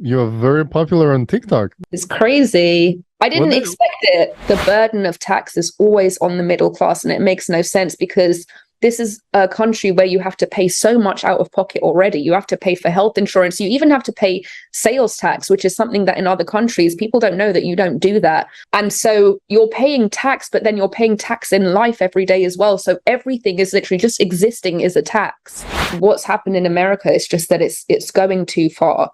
you're very popular on TikTok. It's crazy. I didn't expect it. The burden of tax is always on the middle class, and it makes no sense because this is a country where you have to pay so much out of pocket already. You have to pay for health insurance. You even have to pay sales tax, which is something that in other countries, people don't know that you don't do that. And so you're paying tax, but then you're paying tax in life every day as well. So everything is literally just existing is a tax. What's happened in America is just that it's going too far.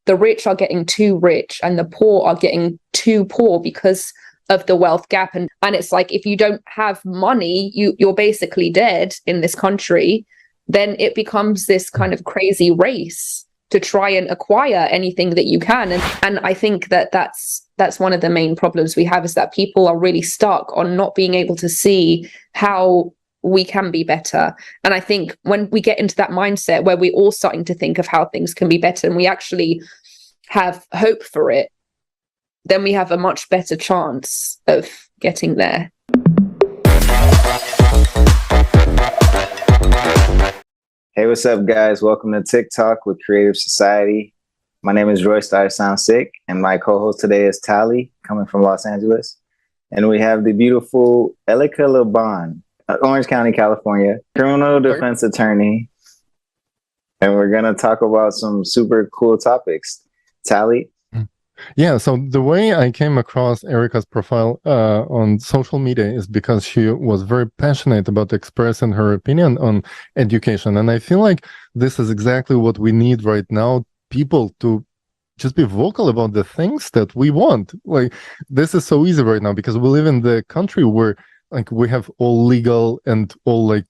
The rich are getting too rich and the poor are getting too poor because of the wealth gap. And it's like, if you don't have money, you're basically dead in this country. Then it becomes this kind of crazy race to try and acquire anything that you can. And I think that's one of the main problems we have, is that people are really stuck on not being able to see how we can be better. And I think when we get into that mindset where we're all starting to think of how things can be better and we actually have hope for it, then we have a much better chance of getting there. Hey, what's up, guys? Welcome to TikTalk with Creative Society. My name is RoyStar SoundSeek, and my co-host today is Taliy, coming from Los Angeles. And we have the beautiful Elica Le Bon, Orange County, California, criminal defense attorney. And we're going to talk about some super cool topics. Taliy? Yeah, so the way I came across Erica's profile on social media is because she was very passionate about expressing her opinion on education. And I feel like this is exactly what we need right now, people to just be vocal about the things that we want. Like, this is so easy right now because we live in the country where like we have all legal and all like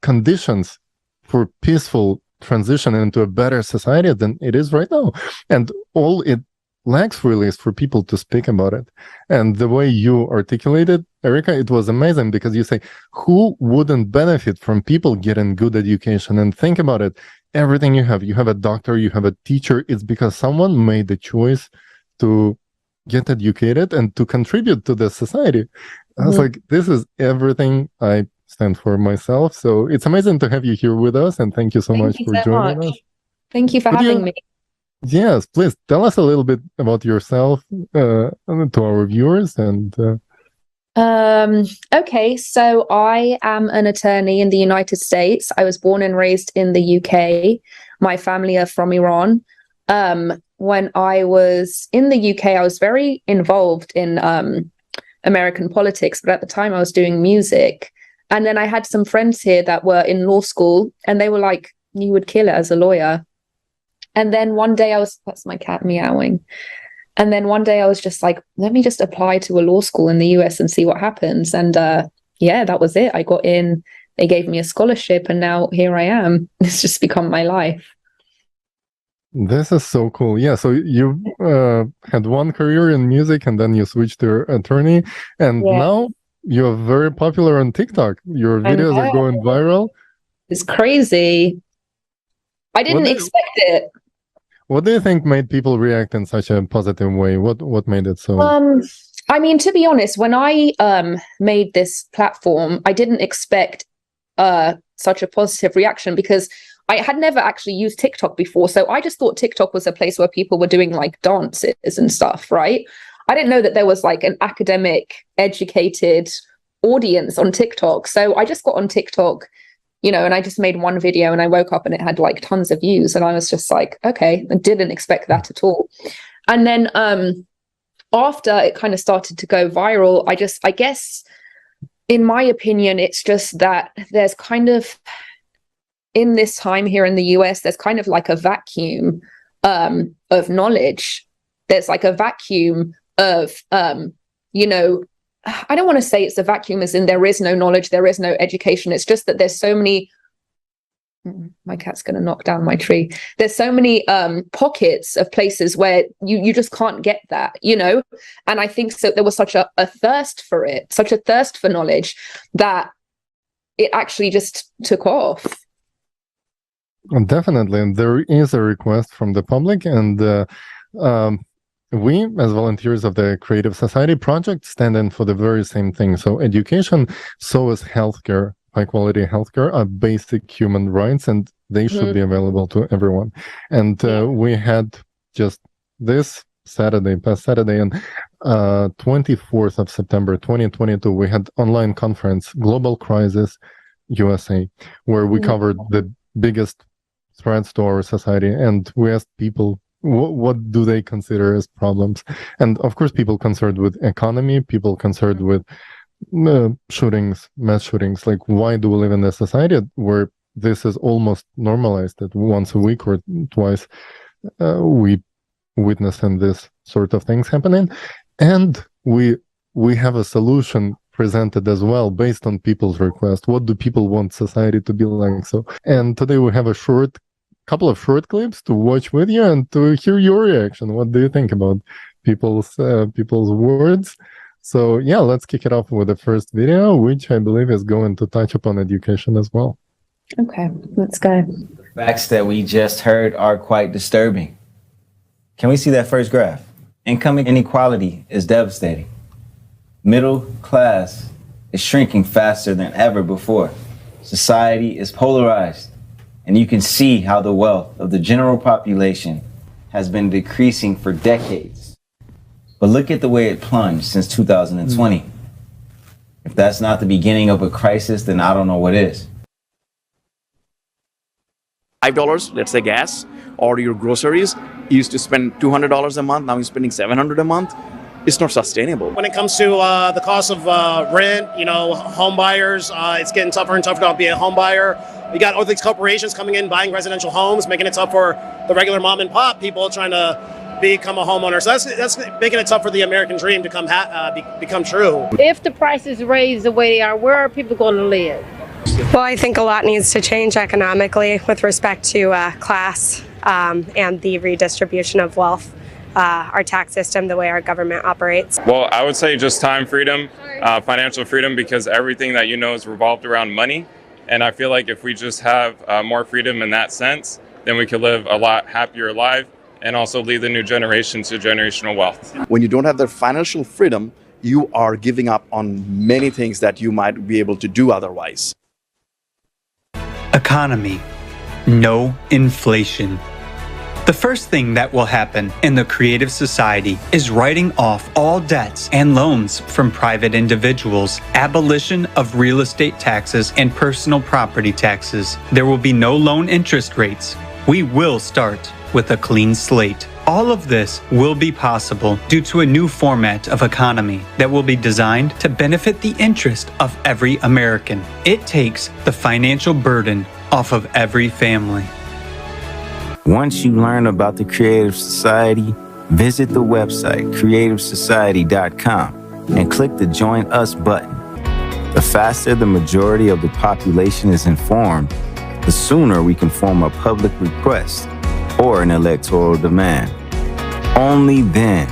conditions for peaceful transition into a better society than it is right now. And all it lacks really is for people to speak about it. And the way you articulated, Erica, it was amazing because you say, who wouldn't benefit from people getting good education? And think about it, everything you have a doctor, you have a teacher, it's because someone made the choice to get educated and to contribute to the society. I was like, this is everything I stand for myself. So it's amazing to have you here with us, and thank you so much for joining us. Thank you for having me. Yes, please tell us a little bit about yourself to our viewers. And okay, so I am an attorney in the United States. I was born and raised in the UK. My family are from Iran. When I was in the UK, I was very involved in American politics, but at the time I was doing music. And then I had some friends here that were in law school, and they were like, you would kill it as a lawyer. And then one day that's my cat meowing. And then one day I was just like, let me just apply to a law school in the US and see what happens. And yeah, that was it. I got in, they gave me a scholarship, and now here I am. It's just become my life. This is so cool. Yeah, so you had one career in music and then you switched to attorney, and now you're very popular on TikTok. Your videos are going viral. It's crazy. I didn't expect it. What do you think made people react in such a positive way? What made it so? I mean, to be honest, when I made this platform, I didn't expect such a positive reaction because I had never actually used TikTok before. So I just thought TikTok was a place where people were doing like dances and stuff, right? I didn't know that there was like an academic, educated audience on TikTok. So I just got on TikTok, you know, and I just made one video and I woke up and it had like tons of views. And I was just like, okay, I didn't expect that at all. And then after it kind of started to go viral, I guess, in my opinion, it's just that there's kind of, in this time here in the US, there's kind of like a vacuum of knowledge. There's like a vacuum of, you know, I don't want to say it's a vacuum as in there is no knowledge, there is no education. It's just that there's so many, my cat's going to knock down my tree. There's so many pockets of places where you just can't get that, you know? And I think so there was such a thirst for it, such a thirst for knowledge that it actually just took off. Definitely. And there is a request from the public, and we, as volunteers of the Creative Society Project, stand in for the very same thing. So education, so is healthcare, high quality healthcare, are basic human rights, and they should be available to everyone. And we had just this past Saturday, and 24th of September 2022, we had online conference, Global Crisis USA, where we covered the biggest threats to our society, and we asked people what do they consider as problems. And of course, people concerned with economy, people concerned with shootings, mass shootings. Like, why do we live in a society where this is almost normalized, that once a week or twice we witnessing this sort of things happening? And we have a solution presented as well based on people's request. What do people want society to be like? So, and today we have a couple of short clips to watch with you and to hear your reaction. What do you think about people's words? So yeah, let's kick it off with the first video, which I believe is going to touch upon education as well. Okay, let's go. The facts that we just heard are quite disturbing. Can we see that first graph? Income inequality is devastating. Middle class is shrinking faster than ever before. Society is polarized, and you can see how the wealth of the general population has been decreasing for decades. But look at the way it plunged since 2020. If that's not the beginning of a crisis, then I don't know what is. $5, let's say gas, or your groceries, you used to spend $200 a month, now you're spending $700 a month. It's not sustainable. When it comes to the cost of rent, home buyers, it's getting tougher and tougher to be a home buyer. We got all these corporations coming in, buying residential homes, making it tough for the regular mom and pop people trying to become a homeowner. So that's making it tough for the American dream to become true. If the prices raise the way they are, where are people going to live? Well, I think a lot needs to change economically with respect to class and the redistribution of wealth, our tax system, the way our government operates. Well, I would say just time freedom, financial freedom, because everything that is revolved around money. And I feel like if we just have more freedom in that sense, then we could live a lot happier life and also lead the new generation to generational wealth. When you don't have the financial freedom, you are giving up on many things that you might be able to do otherwise. Economy. No inflation. The first thing that will happen in the creative society is writing off all debts and loans from private individuals, abolition of real estate taxes and personal property taxes. There will be no loan interest rates. We will start with a clean slate. All of this will be possible due to a new format of economy that will be designed to benefit the interest of every American. It takes the financial burden off of every family. Once you learn about the Creative Society, visit the website creativesociety.com and click the Join Us button. The faster the majority of the population is informed, the sooner we can form a public request or an electoral demand. Only then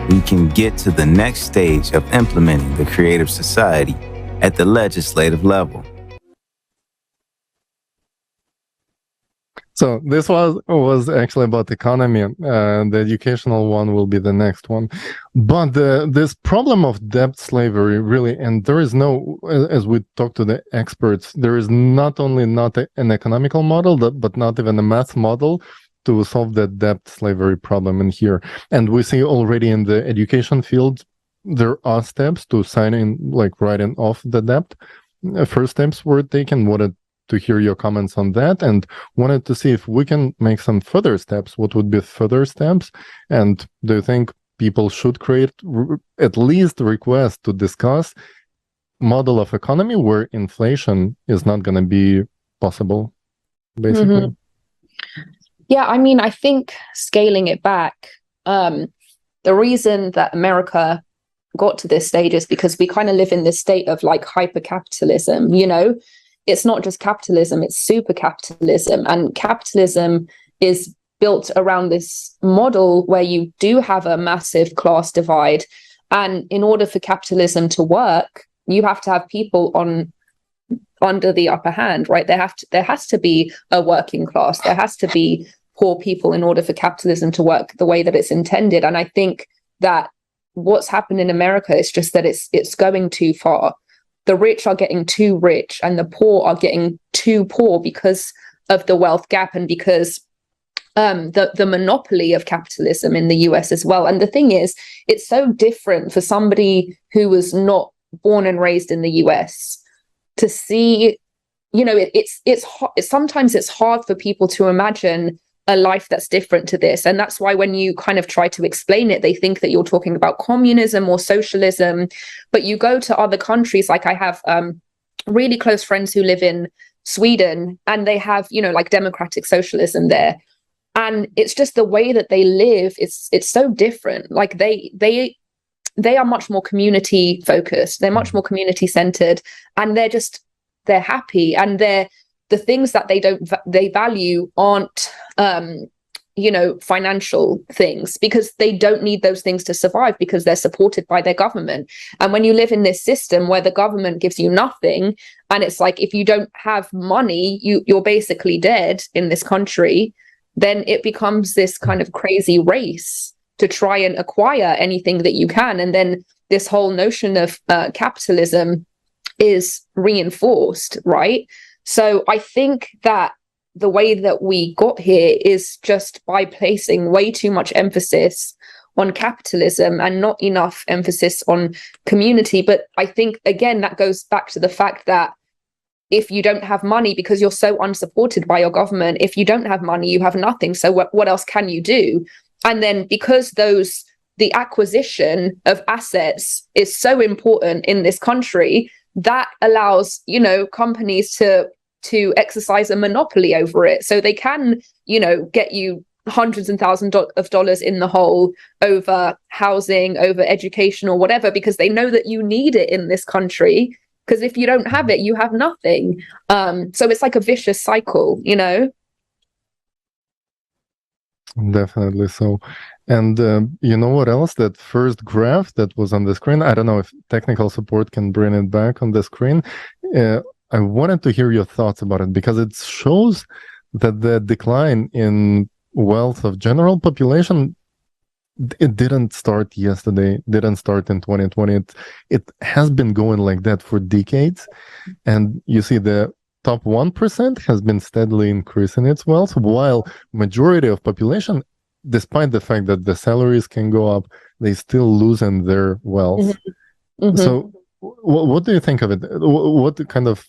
we can get to the next stage of implementing the Creative Society at the legislative level. So this was actually about economy. The educational one will be the next one. But this problem of debt slavery, really, and there is no, as we talk to the experts, there is not only not an economical model, but not even a math model to solve the debt slavery problem in here. And we see already in the education field, there are steps to signing, like writing off the debt. First steps were taken. Wanted to hear your comments on that, and wanted to see if we can make some further steps. What would be further steps? And do you think people should create at least a request to discuss model of economy where inflation is not going to be possible, basically? Yeah, I mean, I think scaling it back, the reason that America got to this stage is because we kind of live in this state of like hyper-capitalism, It's not just capitalism, it's super capitalism. And capitalism is built around this model where you do have a massive class divide. And in order for capitalism to work, you have to have people under the upper hand, right? There has to be a working class. There has to be poor people in order for capitalism to work the way that it's intended. And I think that what's happened in America is just that it's going too far. The rich are getting too rich and the poor are getting too poor because of the wealth gap and because the monopoly of capitalism in the US as well. And the thing is, it's so different for somebody who was not born and raised in the US to see, sometimes it's hard for people to imagine a life that's different to this. And that's why when you kind of try to explain it, they think that you're talking about communism or socialism. But you go to other countries, like I have really close friends who live in Sweden, and they have, like democratic socialism there. And it's just the way that they live, it's so different. Like they are much more community focused, they're much more community centered, and they're happy, and the things that they value aren't financial things, because they don't need those things to survive, because they're supported by their government. And when you live in this system where the government gives you nothing, and it's like, if you don't have money, you're basically dead in this country, then it becomes this kind of crazy race to try and acquire anything that you can. And then this whole notion of capitalism is reinforced, right? So I think that the way that we got here is just by placing way too much emphasis on capitalism and not enough emphasis on community. But I think, again, that goes back to the fact that if you don't have money, because you're so unsupported by your government, if you don't have money, you have nothing. So what else can you do? And then because the acquisition of assets is so important in this country, that allows, companies to exercise a monopoly over it. So they can, get you hundreds and thousands of dollars in the hole over housing, over education or whatever, because they know that you need it in this country. Because if you don't have it, you have nothing. So it's like a vicious cycle, Definitely so. And you know what else? That first graph that was on the screen, I don't know if technical support can bring it back on the screen. I wanted to hear your thoughts about it, because it shows that the decline in wealth of general population, it didn't start yesterday, didn't start in 2020. It has been going like that for decades. And you see the top 1% has been steadily increasing its wealth, while majority of population, despite the fact that the salaries can go up, they still losing their wealth. Mm-hmm. Mm-hmm. So what do you think of it? What kind of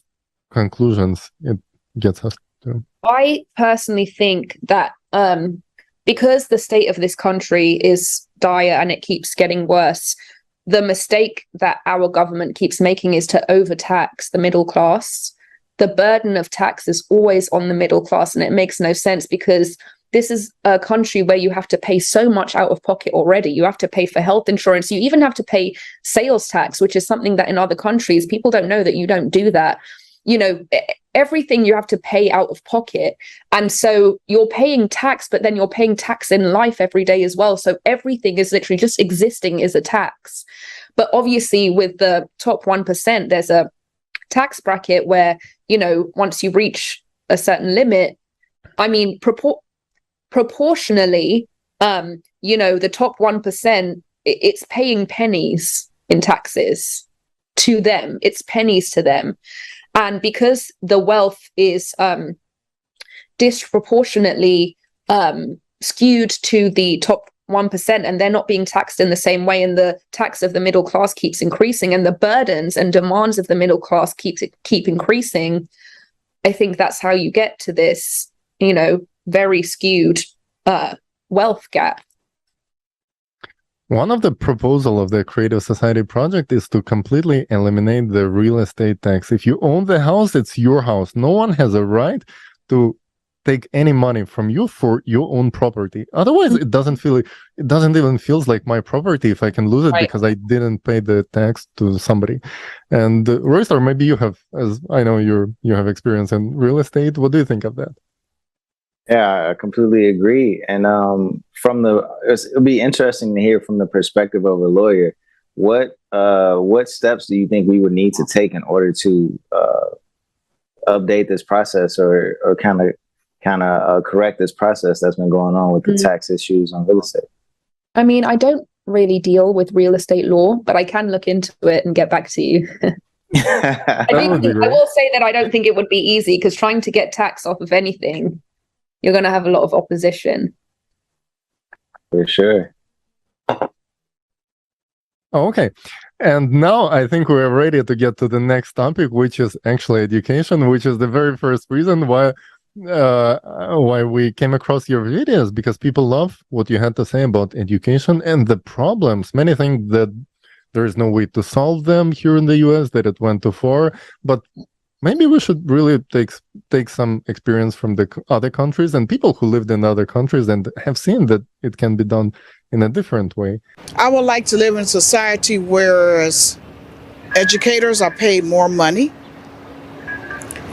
conclusions it gets us to? I personally think that because the state of this country is dire and it keeps getting worse, the mistake that our government keeps making is to overtax the middle class. The burden of tax is always on the middle class, and it makes no sense, because this is a country where you have to pay so much out of pocket already. You have to pay for health insurance. You even have to pay sales tax, which is something that in other countries, people don't know that you don't do that. Everything you have to pay out of pocket. And so you're paying tax, but then you're paying tax in life every day as well. So everything is literally just existing is a tax. But obviously with the top 1%, there's a tax bracket where, once you reach a certain limit, I mean, proportionally, the top 1%, it's paying pennies in taxes to them. It's pennies to them. And because the wealth is disproportionately skewed to the top 1%, and they're not being taxed in the same way, and the tax of the middle class keeps increasing, and the burdens and demands of the middle class keep increasing, I think that's how you get to this, very skewed wealth gap. One of the proposals of the Creative Society project is to completely eliminate the real estate tax. If you own the house, it's your house. No one has a right to take any money from you for your own property. Otherwise, it doesn't even feels like my property if I can lose it, right, because I didn't pay the tax to somebody. And RoyStar, maybe you have, as I know you have experience in real estate. What do you think of that? Yeah, I completely agree. And it'll be interesting to hear from the perspective of a lawyer. What steps do you think we would need to take in order to update this process, or kind of correct this process that's been going on with the tax issues on real estate? I mean, I don't really deal with real estate law, but I can look into it and get back to you. I will say that I don't think it would be easy, because trying to get tax off of anything you're going to have a lot of opposition. For sure. Okay. And now I think we're ready to get to the next topic, which is actually education, which is the very first reason why we came across your videos, because people love what you had to say about education and the problems. Many think that there is no way to solve them here in the US, that it went too far, but maybe we should really take some experience from the other countries and people who lived in other countries and have seen that it can be done in a different way. I would like to live in a society where educators are paid more money,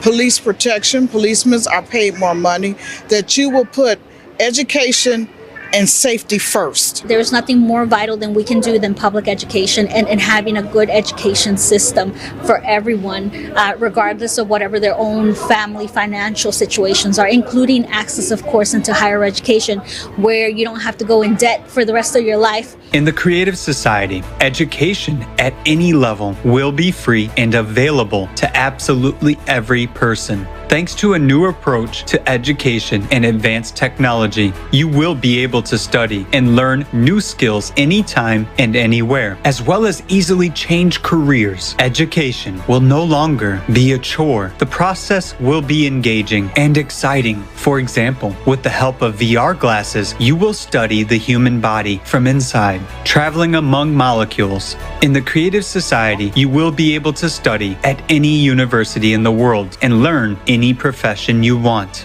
police protection, policemen are paid more money, that you will put education and safety first. There's nothing more vital than we can do than public education and having a good education system for everyone, regardless of whatever their own family financial situations are, including access, of course, into higher education, where you don't have to go in debt for the rest of your life. In the Creative Society, education at any level will be free and available to absolutely every person. Thanks to a new approach to education and advanced technology, you will be able to study and learn new skills anytime and anywhere, as well as easily change careers. Education will no longer be a chore. The process will be engaging and exciting. For example, with the help of VR glasses, you will study the human body from inside, traveling among molecules. In the Creative Society, you will be able to study at any university in the world and learn any profession you want.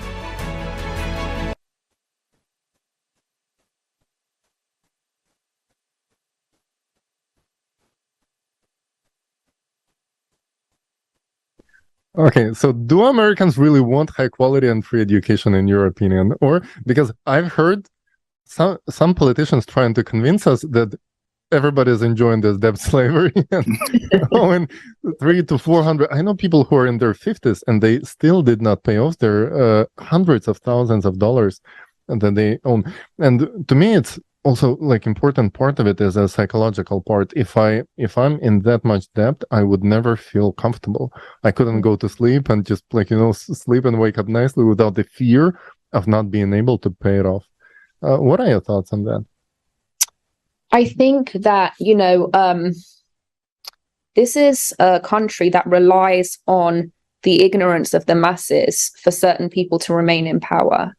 Okay, so do Americans really want high quality and free education, in your opinion? Or because I've heard some politicians trying to convince us that everybody's enjoying this debt slavery and owing 300 to 400. I know people who are in their 50s and they still did not pay off their hundreds of thousands of dollars that they own. And to me, it's also like important part of it is a psychological part. If I'm in that much debt, I would never feel comfortable. I couldn't go to sleep and just sleep and wake up nicely without the fear of not being able to pay it off. What are your thoughts on that? I think that, this is a country that relies on the ignorance of the masses for certain people to remain in power,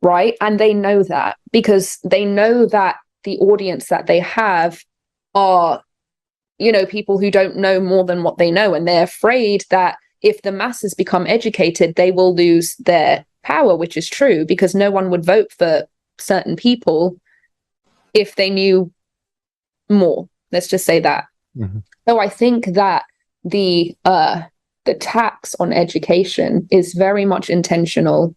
right? And they know that because they know that the audience that they have are, people who don't know more than what they know. And they're afraid that if the masses become educated, they will lose their power, which is true, because no one would vote for certain people if they knew more. Let's just say that. Mm-hmm. So I think that the tax on education is very much intentional.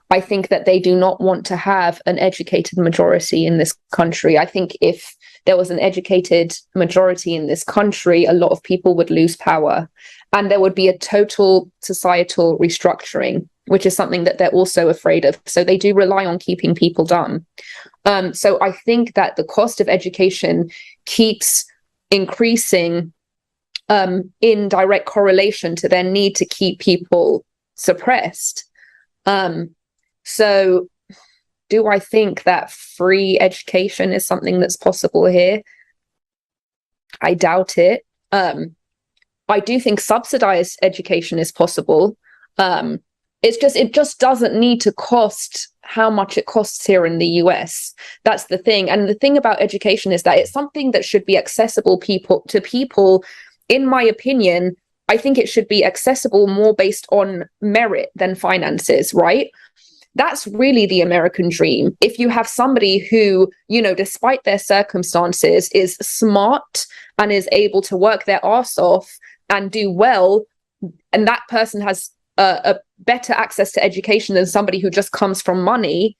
I think that they do not want to have an educated majority in this country. I think if there was an educated majority in this country, a lot of people would lose power and there would be a total societal restructuring, which is something that they're also afraid of. So they do rely on keeping people dumb. So I think that the cost of education keeps increasing in direct correlation to their need to keep people suppressed. So do I think that free education is something that's possible here? I doubt it. I do think subsidized education is possible. It just doesn't need to cost how much it costs here in the US. That's the thing. And the thing about education is that it's something that should be accessible to people. In my opinion, I think it should be accessible more based on merit than finances, right? That's really the American dream. If you have somebody who, despite their circumstances, is smart and is able to work their arse off and do well, and that person has a better access to education than somebody who just comes from money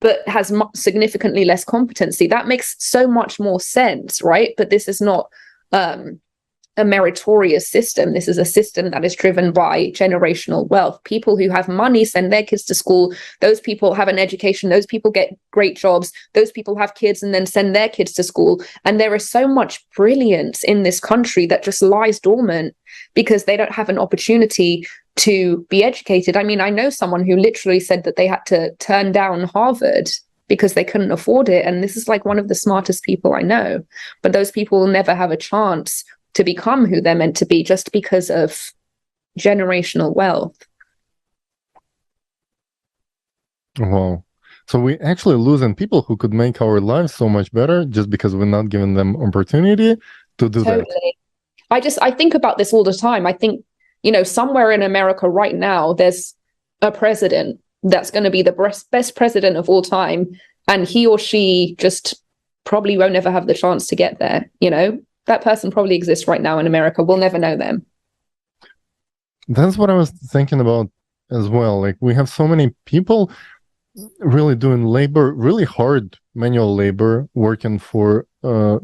but has significantly less competency, that makes so much more sense, right? But this is not a meritorious system. This is a system that is driven by generational wealth. People who have money send their kids to school. Those people have an education. Those people get great jobs. Those people have kids and then send their kids to school. And there is so much brilliance in this country that just lies dormant because they don't have an opportunity to be educated. I mean, I know someone who literally said that they had to turn down Harvard because they couldn't afford it. And this is like one of the smartest people I know. But those people will never have a chance to become who they're meant to be just because of generational wealth. Wow. So we actually losing people who could make our lives so much better just because we're not giving them opportunity to do that. I think about this all the time. I think, somewhere in America right now, there's a president that's going to be the best president of all time. And he or she just probably won't ever have the chance to get there. That person probably exists right now in America. We'll never know them. That's what I was thinking about as well. Like, we have so many people really doing labor, really hard manual labor, working for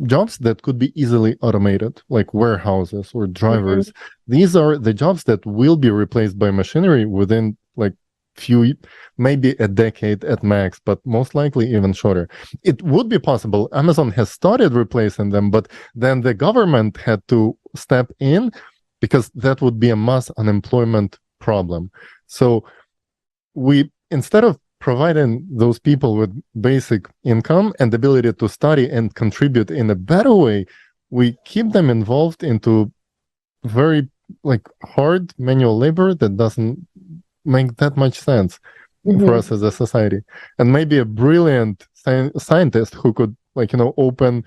jobs that could be easily automated, like warehouses or drivers. Mm-hmm. These are the jobs that will be replaced by machinery within like maybe a decade at max, but most likely even shorter. It would be possible. Amazon has started replacing them, but then the government had to step in because that would be a mass unemployment problem. So instead of providing those people with basic income and ability to study and contribute in a better way, we keep them involved into very hard manual labor that doesn't make that much sense for us as a society. And maybe a brilliant scientist who could open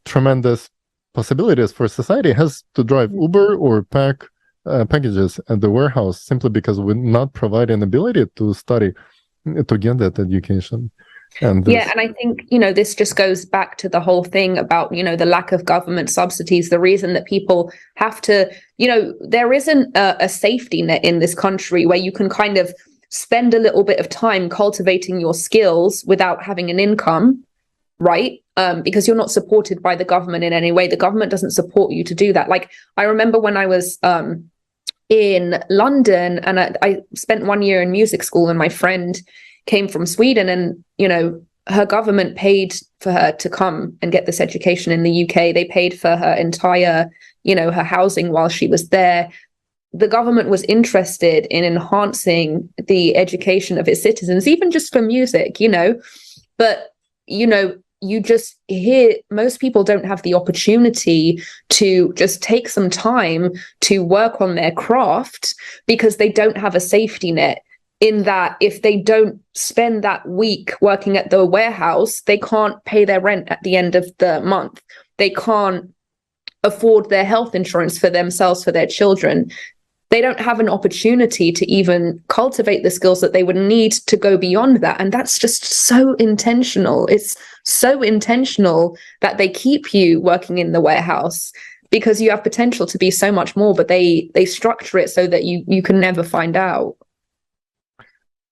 tremendous possibilities for society has to drive Uber or pack packages at the warehouse simply because we're not providing ability to study to get that education. And I think this just goes back to the whole thing about the lack of government subsidies. The reason that people have to there isn't a safety net in this country where you can kind of spend a little bit of time cultivating your skills without having an income, right? Because you're not supported by the government in any way. The government doesn't support you to do that. Like, I remember when I was in London and I spent 1 year in music school, and my friend came from Sweden, and her government paid for her to come and get this education in the UK. They paid for her entire her housing while she was there. The government was interested in enhancing the education of its citizens, even just for music, but you just hear most people don't have the opportunity to just take some time to work on their craft because they don't have a safety net, in that if they don't spend that week working at the warehouse, they can't pay their rent at the end of the month. They can't afford their health insurance for themselves, for their children. They don't have an opportunity to even cultivate the skills that they would need to go beyond that. And that's just so intentional. It's so intentional that they keep you working in the warehouse because you have potential to be so much more, but they structure it so that you can never find out.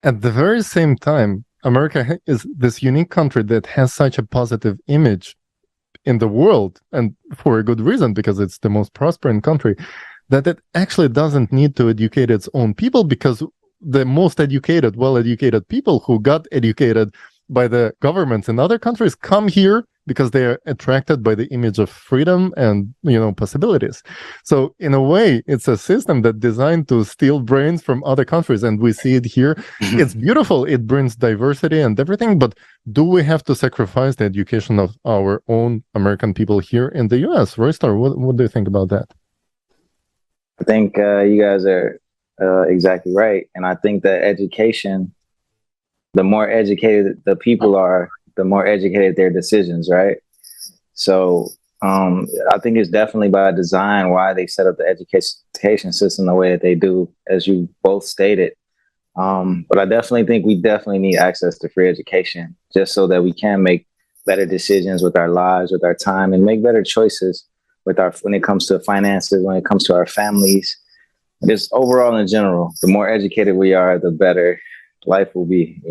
At the very same time, America is this unique country that has such a positive image in the world, and for a good reason, because it's the most prospering country, that it actually doesn't need to educate its own people, because the most educated, well-educated people who got educated by the governments in other countries come here because they are attracted by the image of freedom and possibilities. So in a way, it's a system that's designed to steal brains from other countries, and we see it here. It's beautiful. It brings diversity and everything, but do we have to sacrifice the education of our own American people here in the US? RoyStar, what do you think about that? I think you guys are exactly right. And I think that education, the more educated the people are, the more educated their decisions, right? So I think it's definitely by design why they set up the education system the way that they do, as you both stated. But I definitely think we definitely need access to free education just so that we can make better decisions with our lives, with our time, and make better choices when it comes to finances, when it comes to our families, just overall in general. The more educated we are, the better life will be,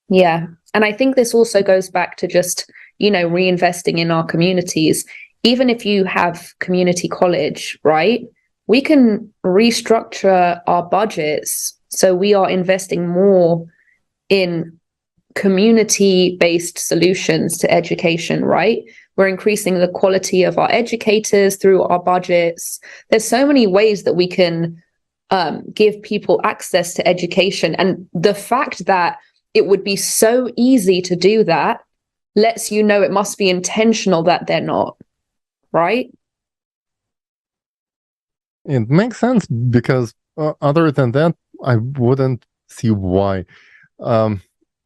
Yeah. And I think this also goes back to just, reinvesting in our communities. even if you have community college, right, we can restructure our budgets so we are investing more in community-based solutions to education, right? We're increasing the quality of our educators through our budgets. There's so many ways that we can give people access to education. And the fact that it would be so easy to do that lets you know it must be intentional that they're not, right? It makes sense because other than that, I wouldn't see why.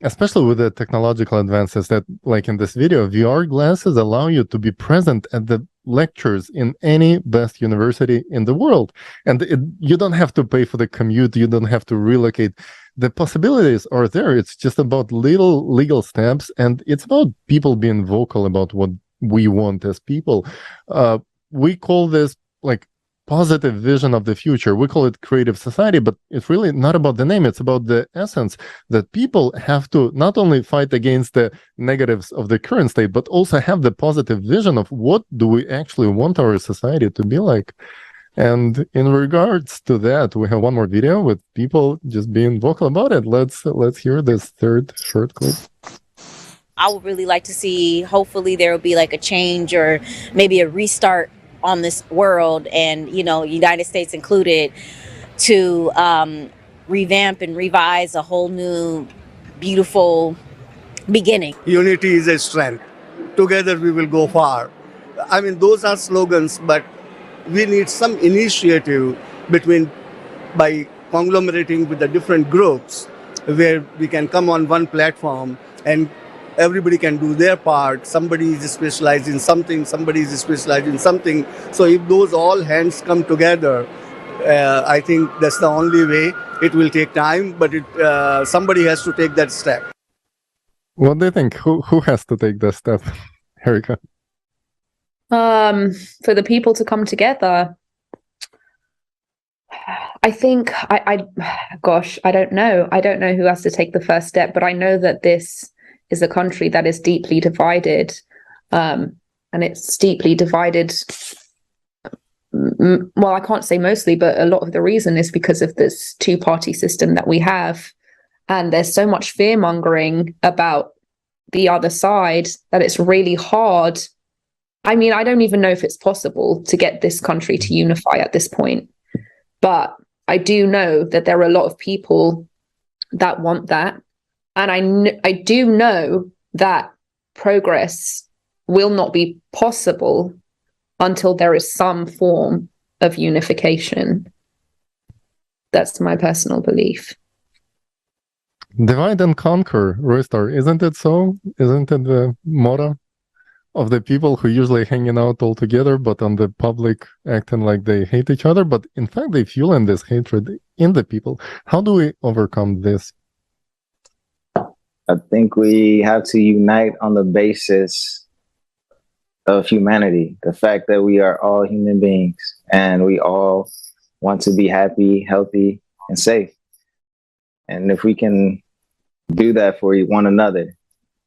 Especially with the technological advances that, like in this video, VR glasses allow you to be present at the lectures in any best university in the world. And you don't have to pay for the commute. You don't have to relocate. The possibilities are there. It's just about little legal steps. And it's about people being vocal about what we want as people. We call this like positive vision of the future. We call it creative society, but it's really not about the name. It's about the essence that people have to not only fight against the negatives of the current state, but also have the positive vision of what do we actually want our society to be like. And in regards to that, we have one more video with people just being vocal about it. Let's hear this third short clip. I would really like to see, hopefully there will be like a change or maybe a restart on this world, and United States included, to revamp and revise a whole new beautiful beginning. Unity is a strength. Together we will go far. I mean, those are slogans, but we need some initiative by conglomerating with the different groups where we can come on one platform and everybody can do their part. Somebody is specialized in something, somebody is specialized in something. So if those all hands come together, I think that's the only way. It will take time, but somebody has to take that step. What do you think? Who has to take that step, Erica? For the people to come together, I think, gosh, I don't know. I don't know who has to take the first step, but I know that this is a country that is deeply divided, and it's deeply divided. Well, I can't say mostly, but a lot of the reason is because of this two-party system that we have, and there's so much fear-mongering about the other side that it's really hard. I mean, I don't even know if it's possible to get this country to unify at this point, but I do know that there are a lot of people that want that. And I do know that progress will not be possible until there is some form of unification. That's my personal belief. Divide and conquer, RoyStar. Isn't it so? Isn't it the motto of the people who usually hanging out all together, but on the public acting like they hate each other? But in fact, they fuel in this hatred in the people. How do we overcome this? I think we have to unite on the basis of humanity, the fact that we are all human beings and we all want to be happy, healthy, and safe. And if we can do that for one another,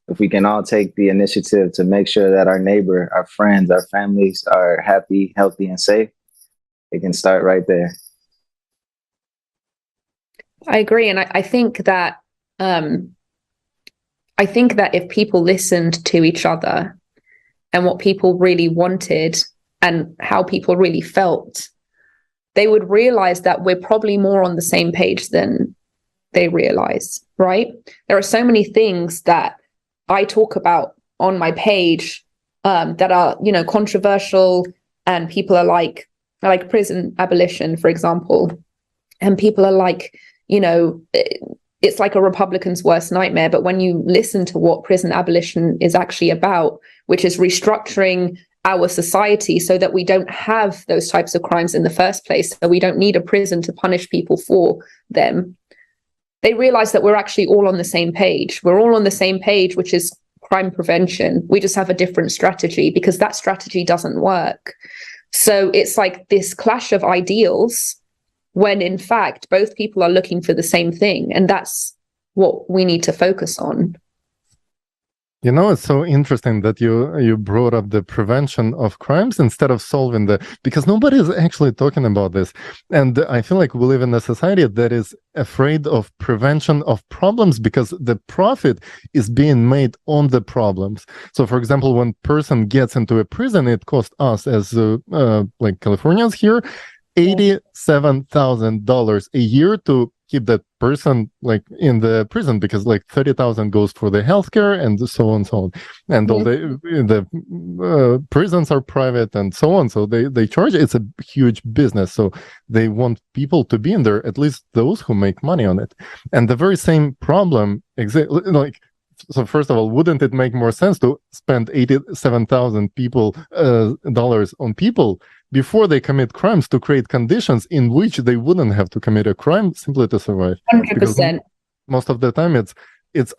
if we can all take the initiative to make sure that our neighbor, our friends, our families are happy, healthy, and safe, it can start right there. I agree. And I think that if people listened to each other and what people really wanted and how people really felt, they would realize that we're probably more on the same page than they realize, right? There are so many things that I talk about on my page that are, controversial, and people are like prison abolition, for example. And people are like, it's like a Republican's worst nightmare. But when you listen to what prison abolition is actually about, which is restructuring our society so that we don't have those types of crimes in the first place, so we don't need a prison to punish people for them, they realize that we're actually all on the same page. We're all on the same page, which is crime prevention. We just have a different strategy because that strategy doesn't work. So it's like this clash of ideals when in fact both people are looking for the same thing, and that's what we need to focus on. You know, it's so interesting that you brought up the prevention of crimes instead of solving because nobody is actually talking about this. And I feel like we live in a society that is afraid of prevention of problems because the profit is being made on the problems. So, for example, when person gets into a prison, it costs us as like Californians here, $87,000 a year to keep that person like in the prison, because like 30,000 goes for the healthcare and so on and so on, and all the prisons are private and so on, so they charge. It's a huge business, so they want people to be in there, at least those who make money on it. And the very same problem like, so first of all, wouldn't it make more sense to spend 87,000 dollars on people before they commit crimes, to create conditions in which they wouldn't have to commit a crime simply to survive? 100%. Most of the time it's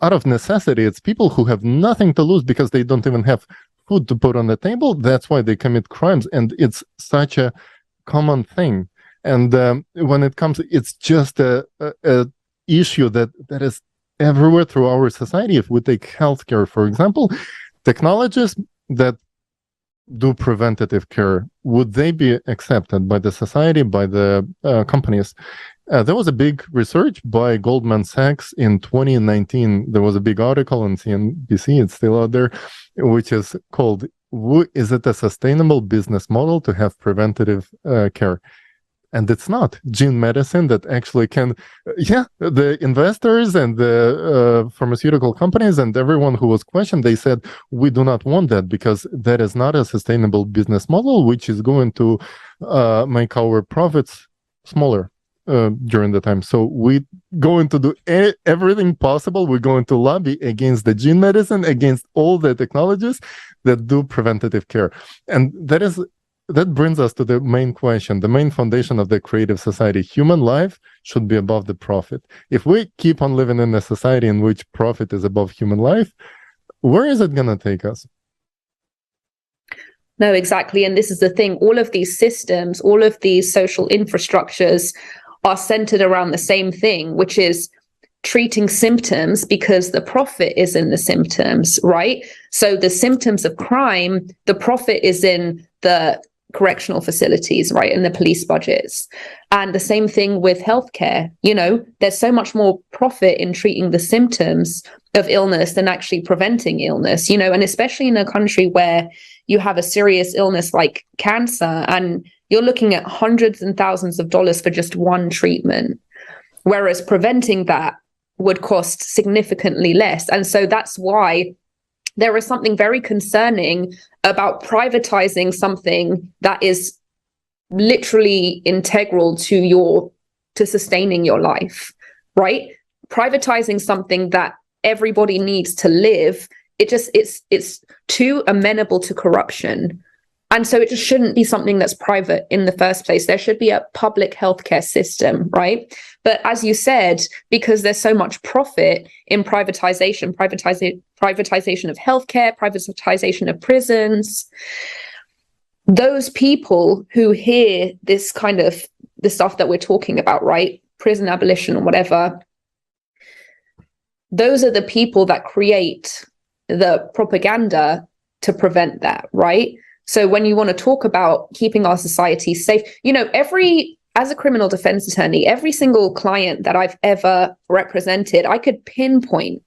out of necessity. It's people who have nothing to lose because they don't even have food to put on the table. That's why they commit crimes, and it's such a common thing. And when it comes, it's just a issue that is everywhere through our society. If we take healthcare, for example, technologists that do preventative care, would they be accepted by the society, by the companies? There was a big research by Goldman Sachs in 2019. There was a big article on CNBC, it's still out there, which is called, is it a sustainable business model to have preventative care? And it's not. Gene medicine that actually can, the investors and the pharmaceutical companies and everyone who was questioned, they said, we do not want that because that is not a sustainable business model, which is going to make our profits smaller during the time. So we're going to do everything possible. We're going to lobby against the gene medicine, against all the technologies that do preventative care. And that brings us to the main question, the main foundation of the creative society. Human life should be above the profit. If we keep on living in a society in which profit is above human life, where is it going to take us? No, exactly. And this is the thing. All of these systems, all of these social infrastructures are centered around the same thing, which is treating symptoms because the profit is in the symptoms, right? So the symptoms of crime, the profit is in the correctional facilities, right, and the police budgets. And the same thing with healthcare. You know, there's so much more profit in treating the symptoms of illness than actually preventing illness, you know, and especially in a country where you have a serious illness like cancer and you're looking at hundreds and thousands of dollars for just one treatment, whereas preventing that would cost significantly less. And so that's why there is something very concerning about privatizing something that is literally integral to sustaining your life, right? Privatizing something that everybody needs to live, it's too amenable to corruption. And so it just shouldn't be something that's private in the first place. There should be a public healthcare system, right? But as you said, because there's so much profit in privatization of healthcare, privatization of prisons, those people who hear this kind of the stuff that we're talking about, right? Prison abolition or whatever, those are the people that create the propaganda to prevent that, right? So when you want to talk about keeping our society safe, you know, as a criminal defense attorney, every single client that I've ever represented, I could pinpoint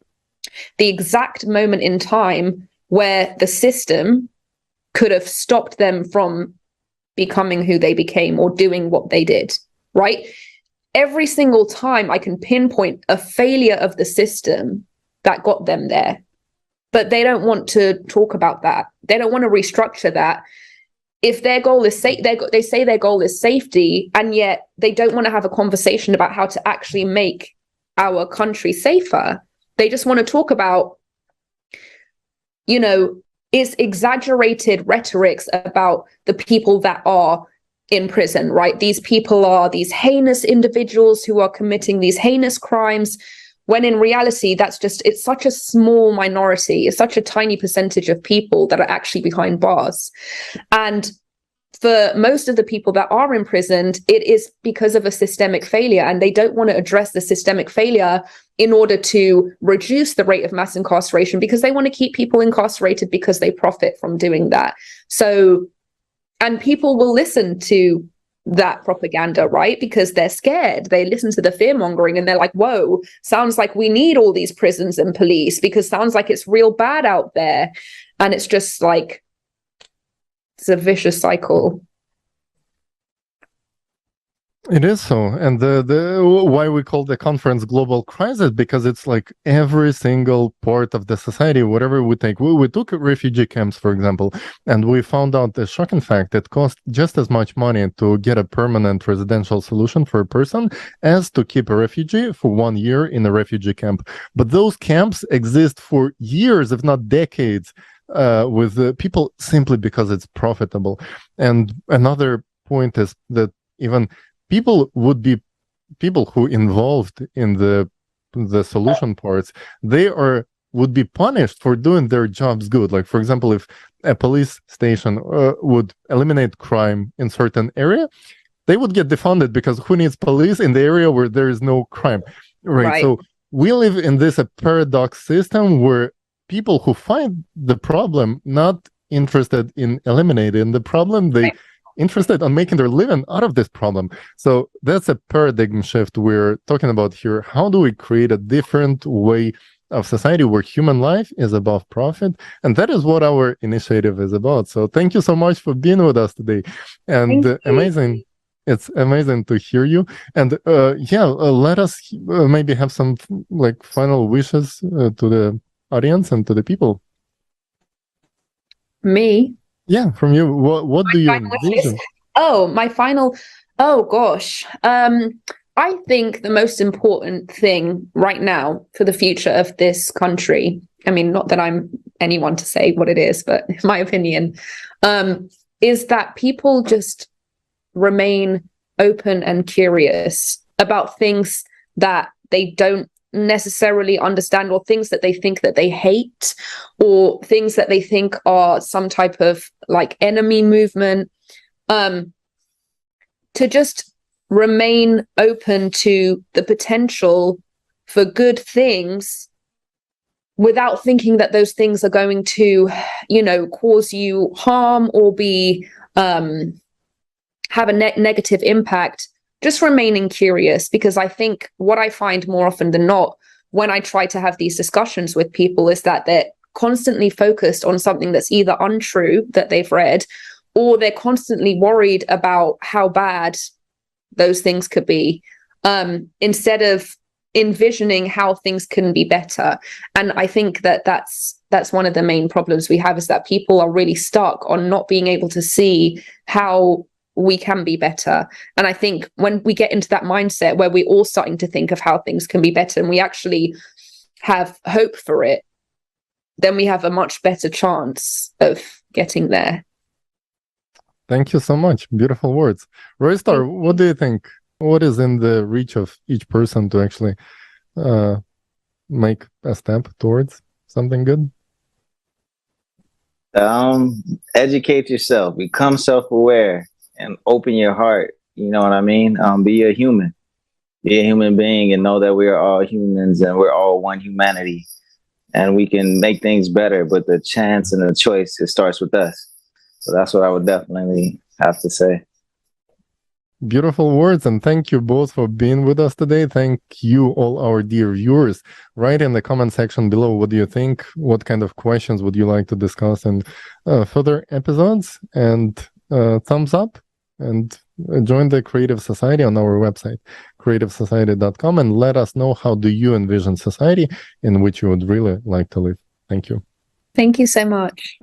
the exact moment in time where the system could have stopped them from becoming who they became or doing what they did, right? Every single time I can pinpoint a failure of the system that got them there. But they don't want to talk about that. They don't want to restructure that. If their goal is they say their goal is safety, and yet they don't want to have a conversation about how to actually make our country safer. They just want to talk about, you know, is exaggerated rhetorics about the people that are in prison, right? These people are these heinous individuals who are committing these heinous crimes, when in reality, it's such a small minority, it's such a tiny percentage of people that are actually behind bars. And for most of the people that are imprisoned, it is because of a systemic failure, and they don't want to address the systemic failure in order to reduce the rate of mass incarceration, because they want to keep people incarcerated because they profit from doing that. So, and people will listen to that propaganda, right? Because they're scared. They listen to the fear mongering and they're like, whoa, sounds like we need all these prisons and police, because sounds like it's real bad out there. And it's just like, it's a vicious cycle. It is so. And the why we call the conference Global Crisis, because it's like every single part of the society, whatever we take. We took refugee camps, for example, and we found out the shocking fact that it cost just as much money to get a permanent residential solution for a person as to keep a refugee for 1 year in a refugee camp. But those camps exist for years, if not decades, with people simply because it's profitable. And another point is that even people who involved in the solution parts, would be punished for doing their jobs good. Like, for example, if a police station would eliminate crime in certain area, they would get defunded, because who needs police in the area where there is no crime, right? So we live in this paradox system where people who find the problem not interested in eliminating the problem, they interested on making their living out of this problem. So that's a paradigm shift we're talking about here. How do we create a different way of society where human life is above profit? And that is what our initiative is about. So thank you so much for being with us today. And amazing. It's amazing to hear you. And let us maybe have some like final wishes to the audience and to the people. Me? Yeah, from you. What do you envision? Oh gosh. I think the most important thing right now for the future of this country, I mean, not that I'm anyone to say what it is, but in my opinion, is that people just remain open and curious about things that they don't necessarily understand, or things that they think that they hate, or things that they think are some type of like enemy movement, to just remain open to the potential for good things without thinking that those things are going to, cause you harm or be have a negative impact. Just remaining curious, because I think what I find more often than not when I try to have these discussions with people is that they're constantly focused on something that's either untrue that they've read, or they're constantly worried about how bad those things could be, instead of envisioning how things can be better. And I think that that's one of the main problems we have, is that people are really stuck on not being able to see how we can be better. And I think when we get into that mindset where we're all starting to think of how things can be better, and we actually have hope for it, then we have a much better chance of getting there. Thank you so much. Beautiful words. RoyStar, what do you think? What is in the reach of each person to actually make a step towards something good? Educate yourself, become self-aware, and open your heart. You know what I mean? Be a human being, and know that we are all humans and we're all one humanity, and we can make things better. But the chance and the choice, it starts with us. So that's what I would definitely have to say. Beautiful words, and thank you both for being with us today. Thank you, all our dear viewers. Write in the comment section below, what do you think? What kind of questions would you like to discuss in further episodes? And thumbs up, and join the Creative Society on our website, creativesociety.com, and let us know, how do you envision society in which you would really like to live. Thank you. Thank you so much.